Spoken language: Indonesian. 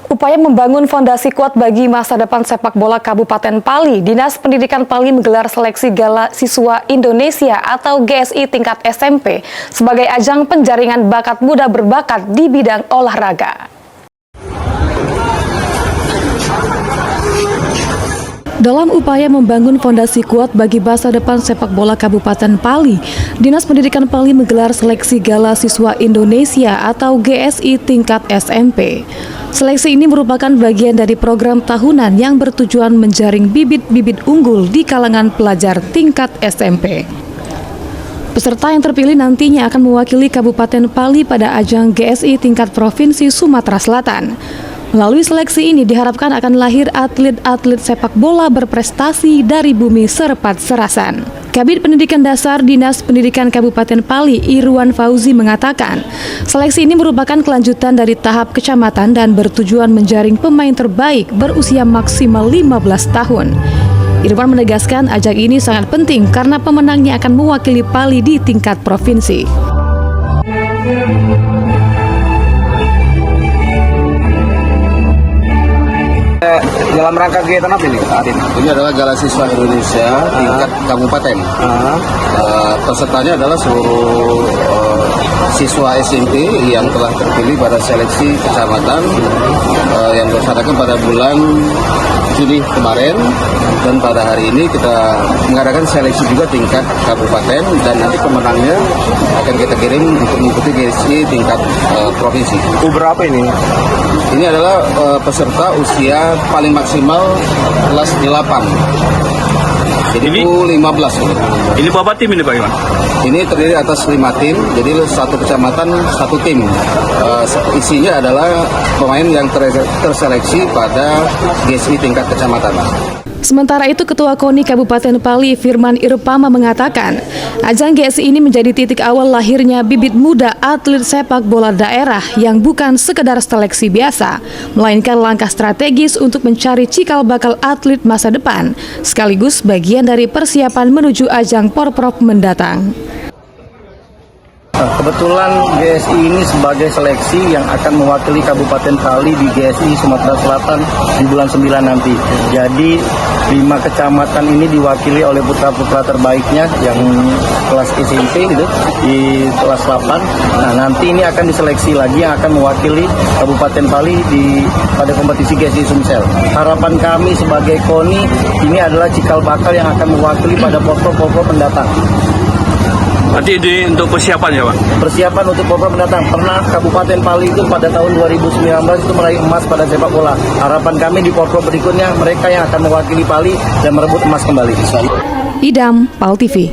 Upaya membangun fondasi kuat bagi masa depan sepak bola Kabupaten Pali, Dinas Pendidikan Pali menggelar seleksi Gala Siswa Indonesia atau GSI tingkat SMP sebagai ajang penjaringan bakat muda berbakat di bidang olahraga. Dalam upaya membangun fondasi kuat bagi masa depan sepak bola Kabupaten Pali, Dinas Pendidikan Pali menggelar seleksi Gala Siswa Indonesia atau GSI tingkat SMP. Seleksi ini merupakan bagian dari program tahunan yang bertujuan menjaring bibit-bibit unggul di kalangan pelajar tingkat SMP. Peserta yang terpilih nantinya akan mewakili Kabupaten Pali pada ajang GSI tingkat Provinsi Sumatera Selatan. Melalui seleksi ini diharapkan akan lahir atlet-atlet sepak bola berprestasi dari bumi Serpat Serasan. Kabid Pendidikan Dasar Dinas Pendidikan Kabupaten Pali, Irwan Fauzi mengatakan, seleksi ini merupakan kelanjutan dari tahap kecamatan dan bertujuan menjaring pemain terbaik berusia maksimal 15 tahun. Irwan menegaskan ajang ini sangat penting karena pemenangnya akan mewakili Pali di tingkat provinsi. Dalam rangka kegiatan apa ini, Adin? Ini adalah Gala Siswa Indonesia tingkat kabupaten. Pesertanya adalah seluruh siswa SMP yang telah terpilih pada seleksi kecamatan yang dilaksanakan pada bulan Juni kemarin, dan pada hari ini kita mengadakan seleksi juga tingkat kabupaten, dan nanti pemenangnya akan kita kirim untuk mengikuti GSI tingkat provinsi. Berapa ini? Ini adalah peserta usia paling maksimal kelas 8. Jadi Ini 15. Ini berapa tim ini, Pak Iwan? Ini terdiri atas 5 tim, jadi satu kecamatan satu tim. Isinya adalah pemain yang terseleksi pada GSI tingkat kecamatan. Sementara itu, Ketua KONI Kabupaten Pali, Firman Irpama mengatakan, ajang GSI ini menjadi titik awal lahirnya bibit muda atlet sepak bola daerah yang bukan sekedar seleksi biasa, melainkan langkah strategis untuk mencari cikal bakal atlet masa depan, sekaligus bagian dari persiapan menuju ajang Porprov mendatang. Kebetulan GSI ini sebagai seleksi yang akan mewakili Kabupaten Pali di GSI Sumatera Selatan di bulan 9 nanti. Jadi 5 kecamatan ini diwakili oleh putra-putra terbaiknya yang kelas SMP gitu, di kelas 8. Nah, nanti ini akan diseleksi lagi yang akan mewakili Kabupaten Pali pada kompetisi GSI Sumsel. Harapan kami sebagai KONI ini adalah cikal bakal yang akan mewakili pada Porprov mendatang. Berarti ini untuk persiapan ya, Pak? Persiapan untuk Porprov mendatang. Pernah Kabupaten Pali itu pada tahun 2019 itu meraih emas pada sepak bola. Harapan kami di Porprov berikutnya mereka yang akan mewakili Pali dan merebut emas kembali. Idam, Pal TV.